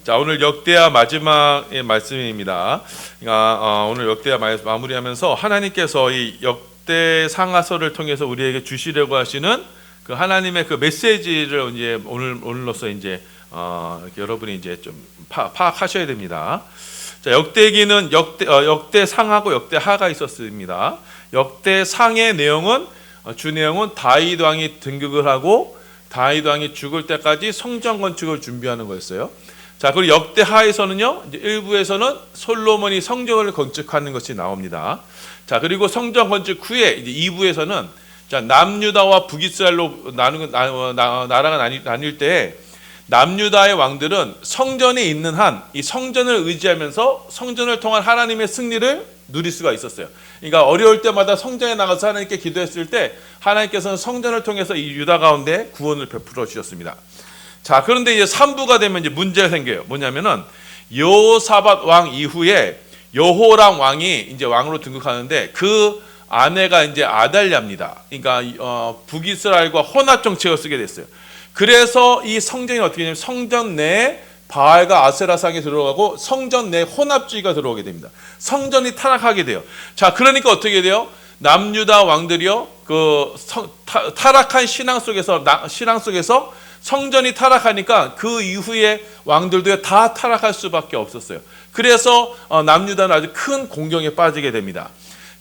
자, 오늘 역대하 마지막의 말씀입니다. 그러니까 오늘 역대하 마무리하면서 하나님께서 이 역대 상하서를 통해서 우리에게 주시려고 하시는 그 하나님의 그 메시지를 이제 오늘로서 이제 여러분이 이제 좀 파악하셔야 됩니다. 자, 역대기는 역대상하고 역대하가 있었습니다. 역대상의 내용은 주 내용은 다윗 왕이 등극을 하고 다윗 왕이 죽을 때까지 성전 건축을 준비하는 거였어요. 자, 그리고 역대하에서는요, 이제 1부에서는 솔로몬이 성전을 건축하는 것이 나옵니다. 자, 그리고 성전 건축 후에 이제 2부에서는 자, 남유다와 북이스라엘로 나라가 나뉠 때 남유다의 왕들은 성전에 있는 한 이 성전을 의지하면서 성전을 통한 하나님의 승리를 누릴 수가 있었어요. 그러니까 어려울 때마다 성전에 나가서 하나님께 기도했을 때 하나님께서는 성전을 통해서 이 유다 가운데 구원을 베풀어 주셨습니다. 자, 그런데 이제 3부가 되면 이제 문제가 생겨요. 뭐냐면은 여호사밧 왕 이후에 여호람 왕이 이제 왕으로 등극하는데 그 아내가 이제 아달랴입니다. 그러니까 북이스라엘과 혼합 정책을 쓰게 됐어요. 그래서 이 성전이 어떻게 되냐면 성전 내에 바알과 아세라상이 들어가고 성전 내 혼합주의가 들어오게 됩니다. 성전이 타락하게 돼요. 자, 그러니까 어떻게 돼요? 남유다 왕들이요, 타락한 신앙 속에서 성전이 타락하니까 그 이후에 왕들도 다 타락할 수밖에 없었어요. 그래서 남유다는 아주 큰 공경에 빠지게 됩니다.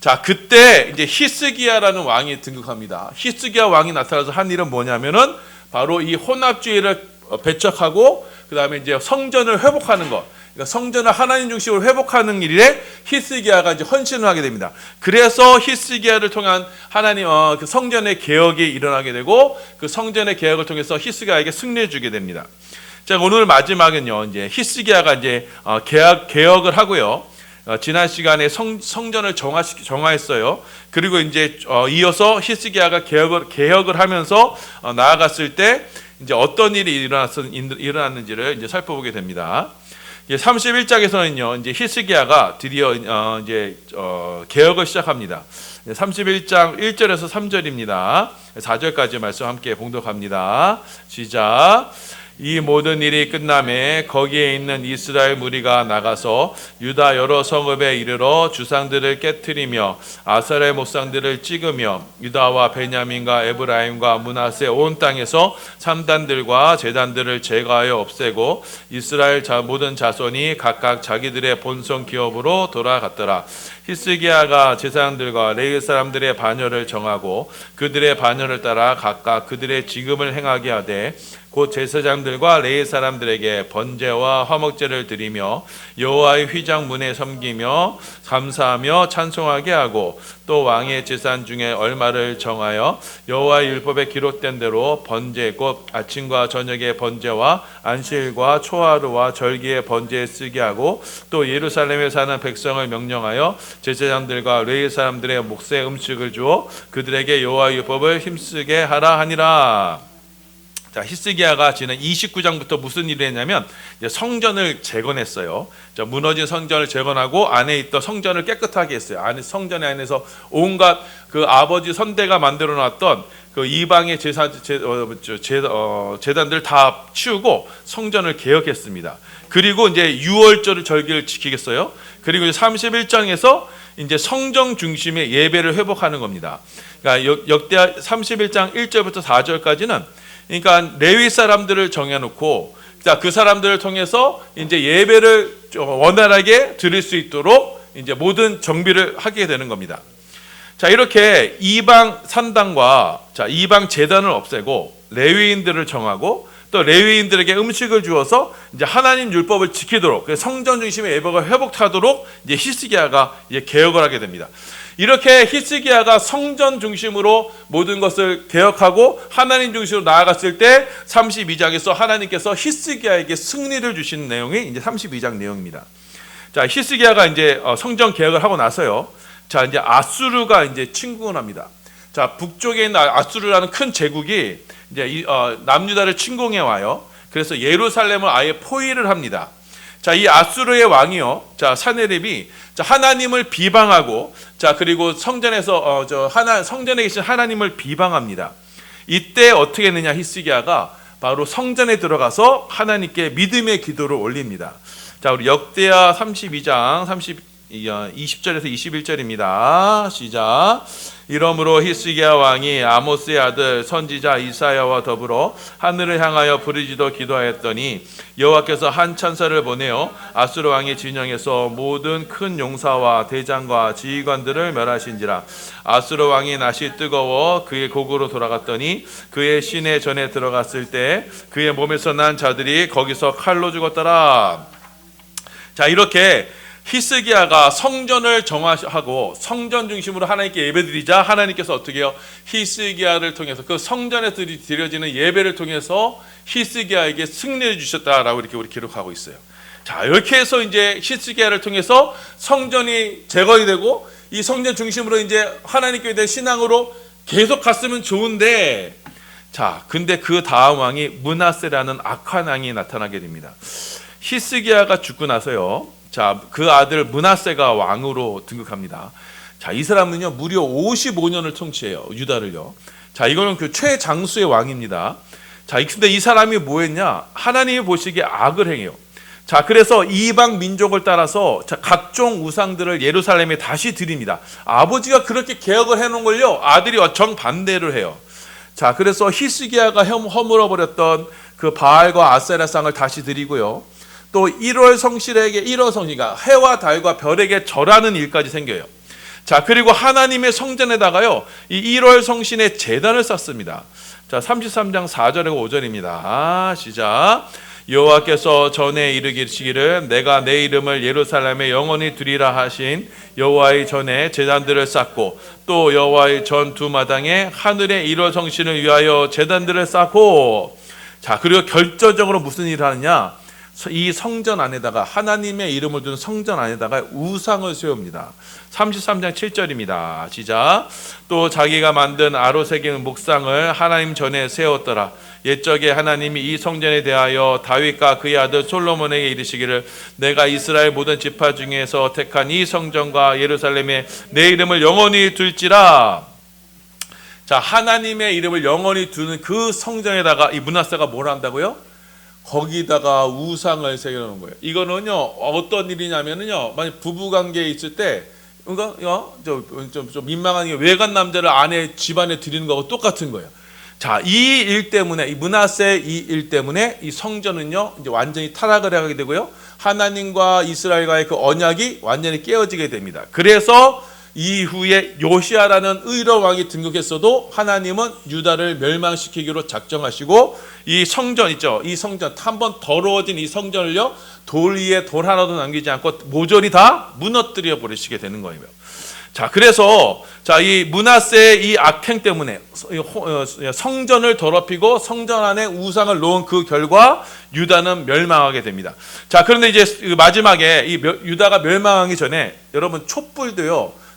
자, 그때 이제 히스기야라는 왕이 등극합니다. 히스기야 왕이 나타나서 한 일은 뭐냐면은 바로 이 혼합주의를 배척하고 그 다음에 이제 성전을 회복하는 것, 그러니까 성전을 하나님 중심으로 회복하는 일에 히스기야가 이제 헌신을 하게 됩니다. 그래서 히스기야를 통한 하나님 그 성전의 개혁이 일어나게 되고 그 성전의 개혁을 통해서 히스기야에게 승리해 주게 됩니다. 자, 오늘 마지막은요, 이제 히스기야가 이제 개혁을 하고요. 지난 시간에 성전을 정화했어요. 그리고 이제 이어서 히스기야가 개혁을 하면서 나아갔을 때 이제 어떤 일이 일어났는지를 이제 살펴보게 됩니다. 31장에서는요, 이제 히스기야가 드디어 이제 개혁을 시작합니다. 31장 1절에서 3절입니다. 4절까지 말씀 함께 봉독합니다. 시작. 이 모든 일이 끝남에 거기에 있는 이스라엘 무리가 나가서 유다 여러 성읍에 이르러 주상들을 깨트리며 아사렐 목상들을 찍으며 유다와 베냐민과 에브라임과 므낫세 온 땅에서 산단들과 제단들을 제거하여 없애고 이스라엘 모든 자손이 각각 자기들의 본성 기업으로 돌아갔더라. 히스기야가 제사장들과 레위 사람들의 반열을 정하고 그들의 반열을 따라 각각 그들의 지금을 행하게 하되 곧 제사장들과 레위 사람들에게 번제와 화목제를 드리며 여호와의 휘장 문에 섬기며 감사하며 찬송하게 하고 또 왕의 제산 중에 얼마를 정하여 여호와의 율법에 기록된 대로 번제 곧 아침과 저녁의 번제와 안식일과 초하루와 절기의 번제에 쓰게 하고 또 예루살렘에 사는 백성을 명령하여 제사장들과 레위 사람들의 몫의 음식을 주어 그들에게 여호와의 율법을 힘쓰게 하라 하니라. 자, 히스기야가 지난 29장부터 무슨 일을 했냐면 이제 성전을 재건했어요. 자, 무너진 성전을 재건하고 안에 있던 성전을 깨끗하게 했어요. 성전 안에서 온갖 그 아버지 선대가 만들어 놨던 그 이방의 제단들을 다 치우고 성전을 개혁했습니다. 그리고 이제 6월절 절기를 지키겠어요. 그리고 31장에서 이제 성전 중심의 예배를 회복하는 겁니다. 그러니까 역대하 31장 1절부터 4절까지는 그러니까 레위 사람들을 정해놓고 그 사람들을 통해서 이제 예배를 원활하게 드릴 수 있도록 이제 모든 정비를 하게 되는 겁니다. 자, 이렇게 이방 산당과 이방 제단을 없애고 레위인들을 정하고 또 레위인들에게 음식을 주어서 이제 하나님 율법을 지키도록 성전 중심의 예배가 회복하도록 이제 히스기야가 이제 개혁을 하게 됩니다. 이렇게 히스기야가 성전 중심으로 모든 것을 개혁하고 하나님 중심으로 나아갔을 때 32장에서 하나님께서 히스기야에게 승리를 주신 내용이 이제 32장 내용입니다. 자, 히스기야가 이제 성전 개혁을 하고 나서요. 자, 이제 아수르가 이제 침공을 합니다. 자, 북쪽에 있는 아수르라는 큰 제국이 이제 남유다를 침공해 와요. 그래서 예루살렘을 아예 포위를 합니다. 자, 이 아수르의 왕이요. 자, 사네립이 하나님을 비방하고 그리고 성전에서 성전에 계신 하나님을 비방합니다. 이때 어떻게 했느냐, 히스기야가 바로 성전에 들어가서 하나님께 믿음의 기도를 올립니다. 자, 우리 역대하 32장 20절에서 21절입니다. 시작. 이러므로 히스기야 왕이 아모스의 아들 선지자 이사야와 더불어 하늘을 향하여 부르짖어 기도하였더니 여호와께서 한 천사를 보내어 아수르 왕의 진영에서 모든 큰 용사와 대장과 지휘관들을 멸하신지라. 아수르 왕이 낯이 뜨거워 그의 고국으로 돌아갔더니 그의 시내 전에 들어갔을 때 그의 몸에서 난 자들이 거기서 칼로 죽었더라. 자, 이렇게 히스기야가 성전을 정하고 성전 중심으로 하나님께 예배드리자 하나님께서 어떻게 해요? 히스기야를 통해서 그 성전에 드려지는 예배를 통해서 히스기야에게 승리해 주셨다라고 이렇게 우리 기록하고 있어요. 자, 이렇게 해서 이제 히스기야를 통해서 성전이 재건이 되고 이 성전 중심으로 이제 하나님께 대한 신앙으로 계속 갔으면 좋은데, 자, 근데 그 다음 왕이 므낫세라는 악한 왕이 나타나게 됩니다. 히스기야가 죽고 나서요, 자, 그 아들 므낫세가 왕으로 등극합니다. 자, 이 사람은요 무려 55년을 통치해요, 유다를요. 자, 이거는 그 최장수의 왕입니다. 자, 근데 이 사람이 뭐 했냐? 하나님이 보시기에 악을 행해요. 자, 그래서 이방 민족을 따라서 각종 우상들을 예루살렘에 다시 드립니다. 아버지가 그렇게 개혁을 해놓은 걸요, 아들이 정반대를 해요. 자, 그래서 히스기야가 허물어버렸던 그 바알과 아세라상을 다시 드리고요, 또 1월 성실에게 1월 성실가 해와 달과 별에게 절하는 일까지 생겨요. 자, 그리고 하나님의 성전에다가요 이 1월 성신의 제단을 쌓습니다. 자, 33장 4절과 5절입니다. 시작. 여호와께서 전에 이르시기를 내가 내 이름을 예루살렘에 영원히 두리라 하신 여호와의 전에 제단들을 쌓고 또 여호와의 전 두 마당에 하늘의 1월 성신을 위하여 제단들을 쌓고, 자, 그리고 결정적으로 무슨 일을 하느냐? 이 성전 안에다가 하나님의 이름을 두는 성전 안에다가 우상을 세웁니다. 33장 7절입니다. 시작. 또 자기가 만든 아로새긴 목상을 하나님 전에 세웠더라. 옛적에 하나님이 이 성전에 대하여 다윗과 그의 아들 솔로몬에게 이르시기를 내가 이스라엘 모든 지파 중에서 택한 이 성전과 예루살렘에 내 이름을 영원히 둘지라. 자, 하나님의 이름을 영원히 두는 그 성전에다가 이 므낫세가 뭘 한다고요? 거기다가 우상을 새겨놓은 거예요. 이거는요 어떤 일이냐면은요, 만약 부부 관계에 있을 때, 그러니까 좀 민망한 게 외간 남자를 아내 집안에 드리는 거하고 똑같은 거예요. 자, 이 일 때문에, 이 므낫세 이 일 때문에 이 성전은요 이제 완전히 타락을 하게 되고요, 하나님과 이스라엘과의 그 언약이 완전히 깨어지게 됩니다. 그래서 이후에 요시아라는 의로운 왕이 등극했어도 하나님은 유다를 멸망시키기로 작정하시고 이 성전 있죠, 이 성전 한번 더러워진 이 성전을요 돌 위에 돌 하나도 남기지 않고 모조리 다 무너뜨려 버리시게 되는 거예요. 자, 그래서 자, 이 므낫세의 이 악행 때문에 성전을 더럽히고 성전 안에 우상을 놓은 그 결과 유다는 멸망하게 됩니다. 자, 그런데 이제 마지막에 이 유다가 멸망하기 전에 여러분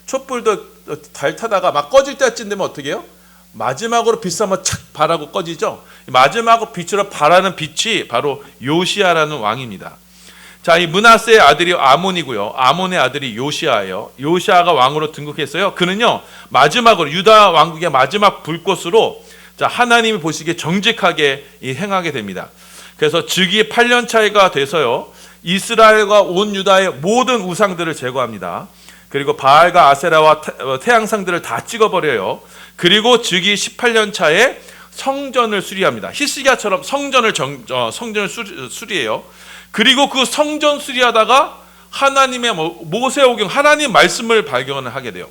촛불도 달 타다가 막 꺼질 때쯤 되면 어떻게 해요? 마지막으로 빛 한번 착 발하고 꺼지죠. 마지막으로 빛으로 발하는 빛이 바로 요시아라는 왕입니다. 자, 이 므낫세의 아들이 아몬이고요, 아몬의 아들이 요시아예요. 요시아가 왕으로 등극했어요. 그는요 마지막으로 유다 왕국의 마지막 불꽃으로, 자, 하나님이 보시기에 정직하게 행하게 됩니다. 그래서 즉위 8년 차이가 돼서요 이스라엘과 온 유다의 모든 우상들을 제거합니다. 그리고 바알과 아세라와 태양상들을 다 찍어버려요. 그리고 즉위 18년 차에 성전을 수리합니다. 히스기야처럼 성전을 수리해요. 그리고 그 성전 수리하다가 하나님의 모세오경 하나님 말씀을 발견을 하게 돼요.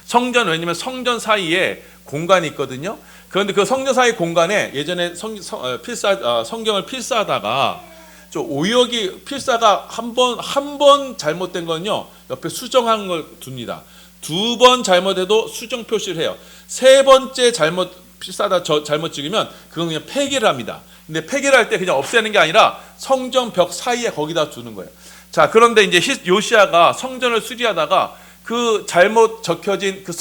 성전, 왜냐면 성전 사이에 공간이 있거든요. 그런데 그 성전 사이 공간에 예전에 성경을 필사하다가 오역이 필사가 한 번 잘못된 건요 옆에 수정한 걸 둡니다. 2번 잘못해도 수정 표시를 해요. 3번째 필사다 잘못 찍으면 그건 그냥 폐기를 합니다. 근데 폐기를 할 때 그냥 없애는 게 아니라 성전 벽 사이에 거기다 두는 거예요. 자, 그런데 이제 요시아가 성전을 수리하다가 그 잘못 적혀진 그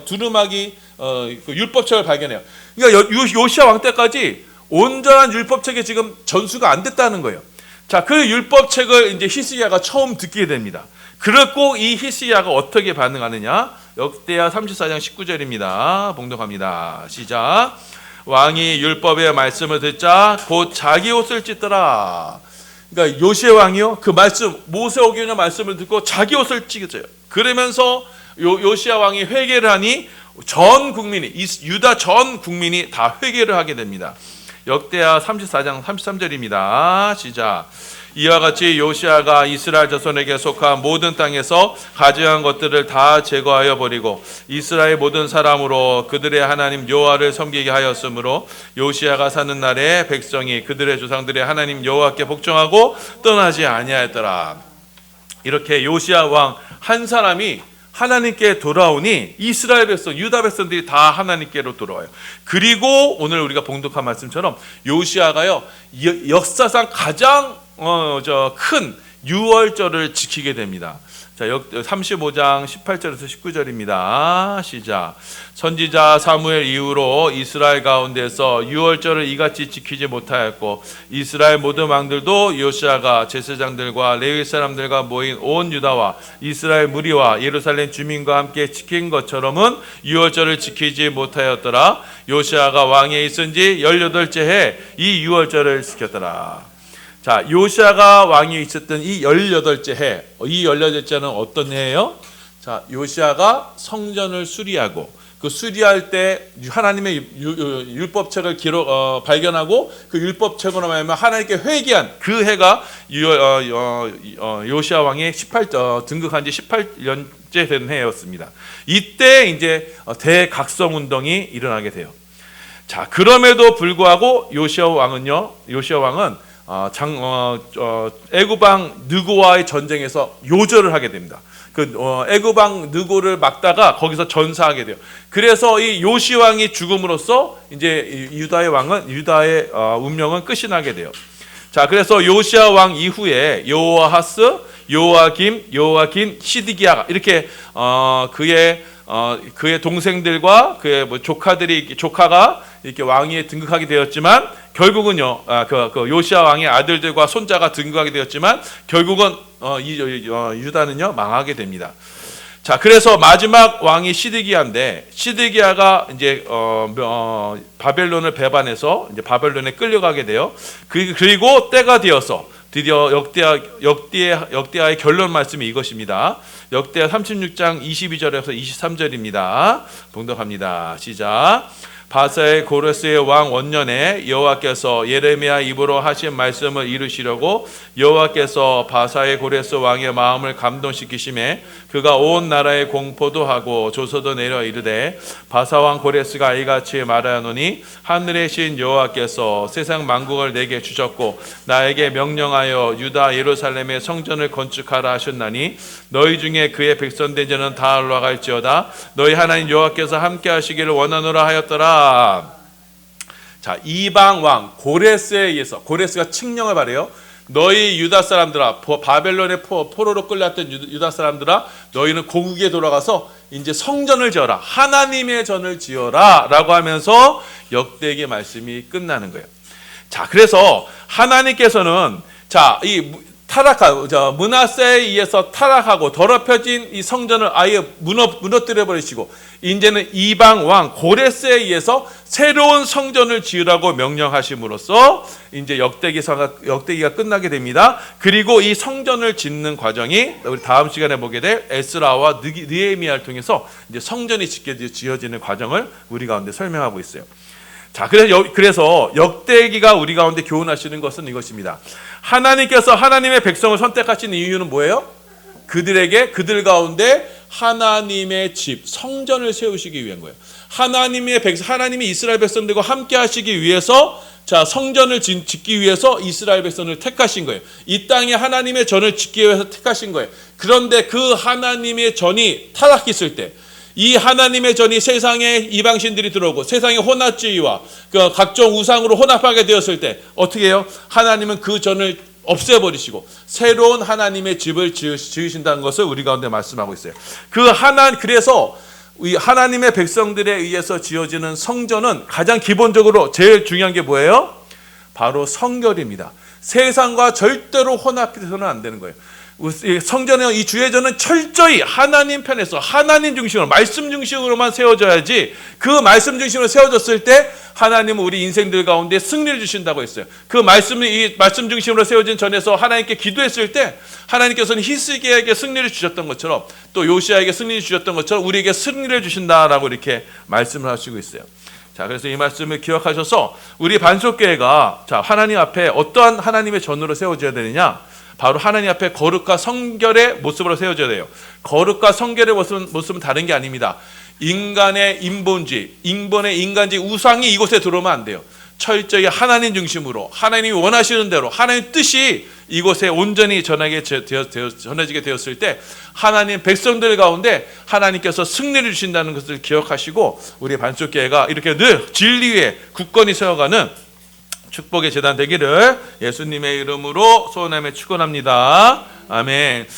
두루마기 그 율법책을 발견해요. 그러니까 요시아 왕 때까지 온전한 율법책이 지금 전수가 안 됐다는 거예요. 자, 그 율법책을 이제 히스기야가 처음 듣게 됩니다. 그렇고 이 히스기야가 어떻게 반응하느냐? 역대하 34장 19절입니다. 봉독합니다. 시작. 왕이 율법의 말씀을 듣자 곧 자기 옷을 찢더라. 그러니까 요시야 왕이요, 그 말씀, 모세오경의 말씀을 듣고 자기 옷을 찢어요. 그러면서 요시야 왕이 회개를 하니 전 국민이, 유다 전 국민이 다 회개를 하게 됩니다. 역대하 34장 33절입니다. 시작. 이와 같이 요시야가 이스라엘 자손에게 속한 모든 땅에서 가증한 것들을 다 제거하여 버리고 이스라엘 모든 사람으로 그들의 하나님 여호와를 섬기게 하였으므로 요시야가 사는 날에 백성이 그들의 조상들의 하나님 여호와께 복종하고 떠나지 아니하였더라. 이렇게 요시야 왕 한 사람이 하나님께 돌아오니 이스라엘 백성, 유다 백성들이 다 하나님께로 돌아와요. 그리고 오늘 우리가 봉독한 말씀처럼 요시야가요, 역사상 가장 큰 유월절을 지키게 됩니다. 자, 35장 18절에서 19절입니다. 시작. 선지자 사무엘 이후로 이스라엘 가운데서 유월절을 이같이 지키지 못하였고 이스라엘 모든 왕들도 요시야가 제사장들과 레위 사람들과 모인 온 유다와 이스라엘 무리와 예루살렘 주민과 함께 지킨 것처럼은 유월절을 지키지 못하였더라. 요시야가 왕에 있은 지 18째 해 이 유월절을 지켰더라. 자, 요시야가 왕이 있었던 이 18째 해, 이 18째는 어떤 해예요? 자, 요시야가 성전을 수리하고 그 수리할 때 하나님의 율법책을 발견하고 그 율법책으로 말하면 하나님께 회개한 그 해가 요시야 왕의 등극한 지 18년째 된 해였습니다. 이때 이제 대각성 운동이 일어나게 돼요. 자, 그럼에도 불구하고 요시야 왕은 애굽 왕 느고와의 전쟁에서 요절을 하게 됩니다. 그 애굽 왕 느고를 막다가 거기서 전사하게 돼요. 그래서 이 요시 왕이 죽음으로써 이제 유다의 운명은 끝이 나게 돼요. 자, 그래서 요시야 왕 이후에 요아하스, 요아김, 시드기야가 이렇게 그의 동생들과 그의 조카가 이렇게 왕위에 등극하게 되었지만 결국은요, 그 요시야 왕의 아들들과 손자가 등극하게 되었지만 결국은 유다는요 망하게 됩니다. 자, 그래서 마지막 왕이 시드기야인데 시드기야가 이제 바벨론을 배반해서 이제 바벨론에 끌려가게 돼요. 그리고 때가 되어서 드디어 역대하의 결론 말씀이 이것입니다. 역대하 36장 22절에서 23절입니다. 봉독합니다. 시작. 바사의 고레스의 왕 원년에 여호와께서 예레미야 입으로 하신 말씀을 이루시려고 여호와께서 바사의 고레스 왕의 마음을 감동시키심에 그가 온 나라에 공포도 하고 조서도 내려 이르되 바사 왕 고레스가 이같이 말하노니 하늘의 신 여호와께서 세상 만국을 내게 주셨고 나에게 명령하여 유다 예루살렘의 성전을 건축하라 하셨나니 너희 중에 그의 백성된 자는 다 올라갈지어다 너희 하나님 여호와께서 함께 하시기를 원하노라 하였더라. 자, 이방 왕 고레스에 의해서 고레스가 칙령을 발해요. 너희 유다 사람들아, 바벨론의 포로로 끌려왔던 유다 사람들아, 너희는 고국에 돌아가서 이제 성전을 지어라, 하나님의 전을 지어라 라고 하면서 역대기의 말씀이 끝나는 거예요. 자, 그래서 하나님께서는 므낫세에 의해서 타락하고 더럽혀진 이 성전을 아예 무너뜨려 버리시고 이제는 이방 왕 고레스에 의해서 새로운 성전을 지으라고 명령하심으로써 이제 역대기가 끝나게 됩니다. 그리고 이 성전을 짓는 과정이 우리 다음 시간에 보게 될 에스라와 느헤미야를 통해서 이제 성전이 지어지는 과정을 우리 가운데 설명하고 있어요. 자, 그래서 역대기가 우리 가운데 교훈하시는 것은 이것입니다. 하나님께서 하나님의 백성을 선택하신 이유는 뭐예요? 그들 가운데 하나님의 집, 성전을 세우시기 위한 거예요. 하나님이 이스라엘 백성들과 함께 하시기 위해서 성전을 짓기 위해서 이스라엘 백성을 택하신 거예요. 이 땅에 하나님의 전을 짓기 위해서 택하신 거예요. 그런데 그 하나님의 전이 타락했을 때 이 하나님의 전이 세상에 이방신들이 들어오고 세상의 혼합주의와 그 각종 우상으로 혼합하게 되었을 때 어떻게 해요? 하나님은 그 전을 없애버리시고 새로운 하나님의 집을 지으신다는 것을 우리 가운데 말씀하고 있어요. 그래서 하나님의 백성들에 의해서 지어지는 성전은 가장 기본적으로 제일 중요한 게 뭐예요? 바로 성결입니다. 세상과 절대로 혼합해서는 안 되는 거예요. 성전의 이 주회전은 철저히 하나님 편에서 하나님 중심으로 말씀 중심으로만 세워져야지, 그 말씀 중심으로 세워졌을 때 하나님은 우리 인생들 가운데 승리를 주신다고 했어요. 그 말씀이 이 말씀 중심으로 세워진 전에서 하나님께 기도했을 때 하나님께서는 히스기야에게 승리를 주셨던 것처럼, 또 요시야에게 승리를 주셨던 것처럼 우리에게 승리를 주신다라고 이렇게 말씀을 하시고 있어요. 자, 그래서 이 말씀을 기억하셔서 우리 반석교회가 자, 하나님 앞에 어떠한 하나님의 전으로 세워져야 되느냐? 바로 하나님 앞에 거룩과 성결의 모습으로 세워져야 돼요. 거룩과 성결의 모습은 다른 게 아닙니다. 인간의 인본주의, 인간주의 우상이 이곳에 들어오면 안 돼요. 철저히 하나님 중심으로 하나님이 원하시는 대로 하나님의 뜻이 이곳에 온전히 전해지게 되었을 때 하나님 백성들 가운데 하나님께서 승리를 주신다는 것을 기억하시고 우리 반석교회가 이렇게 늘 진리 위에 굳건히 세워가는 축복의 재단 되기를 예수님의 이름으로 소원하며 축원합니다. 아멘.